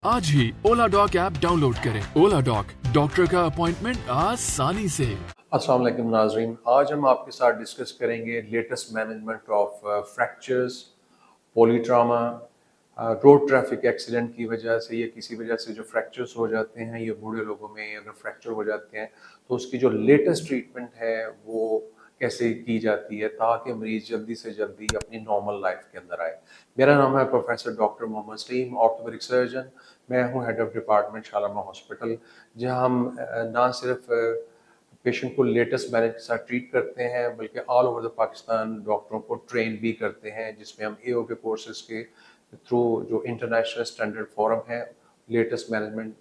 आज ही ओला dock app download करें। ओला dock, doctor का अपॉइंटमेंट आसानी से। अस्सलाम वालेकुम नाज़रीन, आज हम आपके साथ डिस्कस करेंगे latest management of fractures, polytrauma, road traffic accident की वजह से या किसी वजह से जो फ्रैक्चर्स हो जाते हैं या बूढ़े लोगों में अगर फ्रैक्चर हो जाते हैं तो उसकी जो लेटेस्ट ट्रीटमेंट है वो कैसे की जाती है ताकि मरीज़ जल्दी से जल्दी अपनी नॉर्मल लाइफ के अंदर आए। मेरा नाम है professor doctor Mohammad Salim, orthopaedic surgeon. मैं हूँ head of department Shalamar hospital, जहाँ हम ना सिर्फ पेशेंट को लेटेस्ट मैनेज के साथ ट्रीट करते हैं बल्कि ऑल ओवर द पाकिस्तान डॉक्टरों को ट्रेन भी करते हैं, जिसमें हम एओ के कोर्सेज के थ्रू जो इंटरनेशनल स्टैंडर्ड फोरम है लेटेस्ट मैनेजमेंट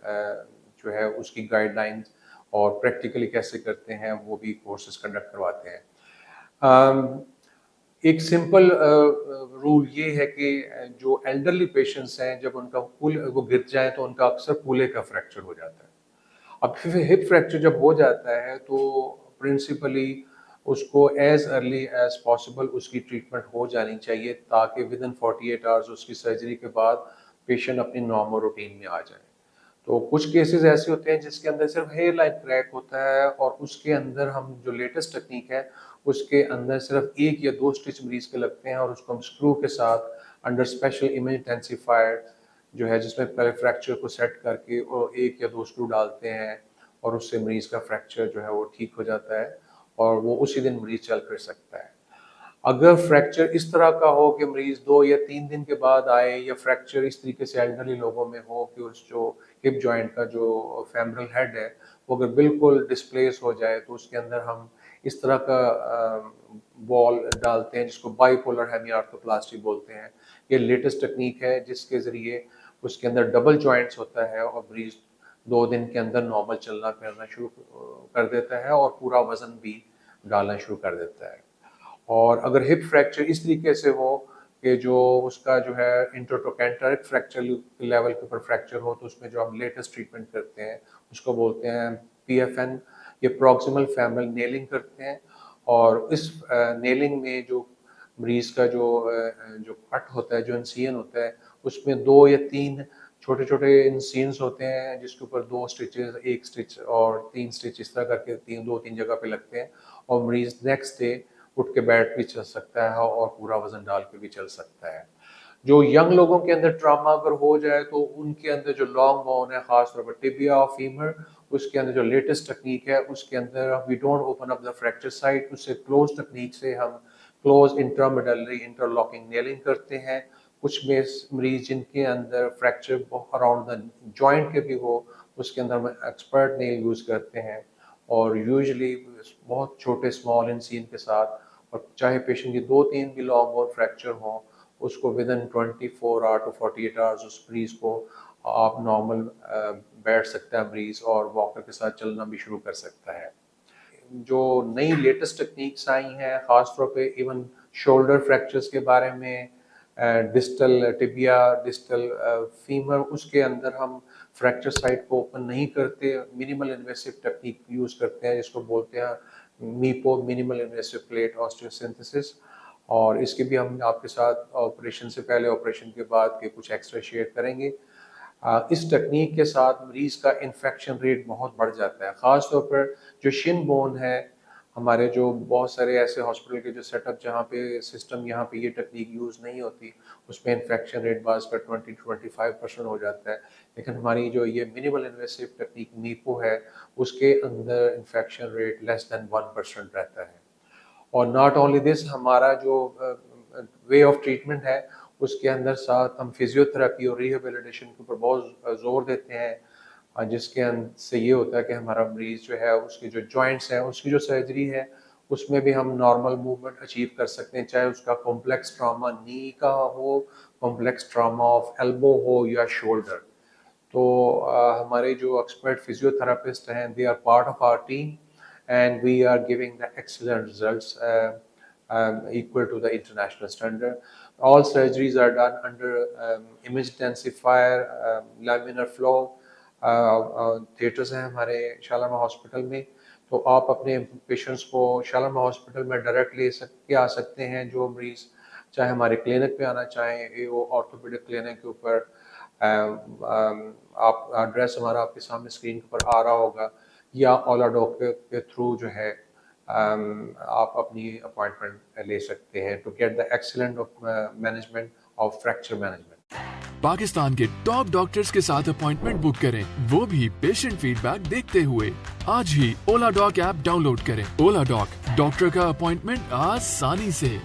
जो है उसकी गाइडलाइंस और प्रैक्टिकली कैसे करते हैं वो भी कोर्सेज कंडक्ट करवाते हैं। एक सिंपल रूल ये है कि जो एल्डरली पेशेंट्स हैं जब उनका कूल वो गिर जाए तो उनका अक्सर कूल्हे का फ्रैक्चर हो जाता है। अब फिर हिप फ्रैक्चर जब हो जाता है तो प्रिंसिपली उसको एज अर्ली एज पॉसिबल उसकी ट्रीटमेंट हो जानी चाहिए ताकि विद इन 48 आवर्स उसकी सर्जरी के बाद पेशेंट अपनी नॉर्मल रूटीन में आ जाए। तो कुछ केसेस ऐसे होते हैं जिसके अंदर सिर्फ हेयर लाइन क्रैक होता है और उसके अंदर हम जो लेटेस्ट टेक्निक है उसके अंदर सिर्फ एक या दो स्टिच मरीज के लगते हैं और उसको हम स्क्रू के साथ अंडर स्पेशल इमेज इंटेंसिफायर जो है जिसमें पहले फ्रैक्चर को सेट करके और एक या दो स्क्रू डालते हैं और उससे मरीज का फ्रैक्चर जो है वो ठीक हो जाता है और वो उसी दिन मरीज चल फिर सकता है। अगर फ्रैक्चर इस तरह का हो कि मरीज 2 या 3 दिन के बाद आए या फ्रैक्चर इस तरीके से एल्डरली लोगों में हो कि उस जो हिप जॉइंट का जो फेमरल हेड है वो अगर बिल्कुल डिस्प्लेस हो जाए तो उसके अंदर हम इस तरह का बॉल डालते हैं जिसको बाइपोलर हेमी आर्थोप्लास्टी बोलते हैं। ये लेटेस्ट टेक्निक है जिसके ज़रिए उसके अंदर डबल जॉइंट्स होता है और मरीज 2 दिन के अंदर नॉर्मल चलना फिरना शुरू कर देता है और पूरा वजन भी डालना शुरू कर देता है। और अगर हिप फ्रैक्चर इस तरीके से हो कि जो उसका जो है इंटरट्रोकैंटरिक फ्रैक्चर लेवल के ऊपर फ्रैक्चर हो तो उसमें जो हम लेटेस्ट ट्रीटमेंट करते हैं उसको बोलते हैं पीएफएन, ये प्रॉक्सिमल फेमरल नेलिंग करते हैं। और इस नेलिंग में जो मरीज का जो कट होता है, जो इंसिजन होता है, उसमें 2 या 3 छोटे-छोटे इंसिजन्स होते हैं जिसके ऊपर 2 स्टिचेस, 1 स्टिच और 3 स्टिच इस तरह करके 2-3 जगह पे लगते हैं और मरीज नेक्स्ट डे उठ के बैठ भी चल सकता है और पूरा वजन डाल के भी चल सकता है। जो यंग लोगों के अंदर ट्रॉमा अगर हो जाए तो उनके अंदर जो लॉन्ग बोन है, खास तौर पर टिबिया और फीमर, उसके अंदर जो लेटेस्ट टेक्निक है उसके अंदर we don't open up the fracture site, उससे क्लोज टेक्निक से हम क्लोज इंट्रामेडलरी इंटरलॉकिंग नेलिंग करते हैं। कुछ में मरीज जिनके अंदर फ्रैक्चर अराउंड द जॉइंट के भी हो उसके अंदर हम एक्सपर्ट नेल यूज़ करते हैं और यूजुअली बहुत छोटे स्मॉल इंसिजन के साथ, और चाहे पेशेंट की 2-3 भी लॉन्ग बोन फ्रैक्चर हो उसको within 24 hour to 48 hours उस मरीज को आप नॉर्मल बैठ सकता है मरीज और वॉकर के साथ चलना भी शुरू कर सकता है। जो नई लेटेस्ट टेक्निक्स आई हैं ख़ास तौर पे इवन शोल्डर फ्रैक्चर्स के बारे में, डिस्टल टिबिया, डिस्टल फीमर, उसके अंदर हम फ्रैक्चर साइट को ओपन नहीं करते, मिनिमल इन्वेसिव टेक्निक यूज़ करते हैं जिसको बोलते हैं मीपो, मिनिमल इन्वेसिव प्लेट ऑस्टियोसिंथेसिस। और इसके भी हम आपके साथ ऑपरेशन से पहले ऑपरेशन के बाद के कुछ एक्स्ट्रा शेयर करेंगे। इस टेक्निक के साथ मरीज का इन्फेक्शन रेट बहुत बढ़ जाता है, ख़ास तौर पर जो शिन बोन है। हमारे जो बहुत सारे ऐसे हॉस्पिटल के जो सेटअप जहाँ पे सिस्टम यहाँ पे ये टेक्निक यूज़ नहीं होती उसमें इन्फेक्शन रेट बाज़ का 20-25% हो जाता है, लेकिन हमारी जो ये मिनिमल इन्वेसिव टेक्निक मीपो है उसके अंदर इन्फेक्शन रेट लेस दैन 1% रहता है। और नॉट ओनली दिस, हमारा जो वे ऑफ ट्रीटमेंट है उसके अंदर साथ हम फिजियोथेरेपी और रिहेबिलिटेशन के ऊपर बहुत जोर देते हैं, जिसके से ये होता है कि हमारा मरीज जो है उसके जो जॉइंट्स हैं उसकी जो सर्जरी है उसमें भी हम नॉर्मल मूवमेंट अचीव कर सकते हैं, चाहे उसका कॉम्प्लेक्स ट्रॉमा नी का हो, कॉम्प्लेक्स ट्रॉमा ऑफ एल्बो हो या शोल्डर। तो हमारे जो एक्सपर्ट फिजियोथेरापिस्ट हैं they are part of our team and we are giving the excellent results equal to the international standard. All surgeries are done under image intensifier, laminar flow theaters हैं हमारे शालामा hospital में। तो आप अपने patients को शालामा hospital में direct ले सकते आ सकते हैं जो मरीज़ चाहे हमारे क्लिनिक पे आना चाहें, वो ऑर्थोपेडिक क्लिनिक के ऊपर آپ ایڈریس ہمارا آپ کے سامنے اسکرین پر آ رہا ہوگا, یا اولا ڈاک کے تھرو جو ہے آپ اپنی اپوائنٹمنٹ لے سکتے ہیں to get the excellent management of fracture management. Pakistan کے ٹاپ ڈاکٹرز کے ساتھ اپوائنٹمنٹ بک کریں, وہ بھی پیشنٹ فیڈ بیک دیکھتے ہوئے. آج ہی اولا ڈاک ایپ ڈاؤن لوڈ کریں. اولا ڈاک, ڈاکٹر کا اپوائنٹمنٹ آسانی سے.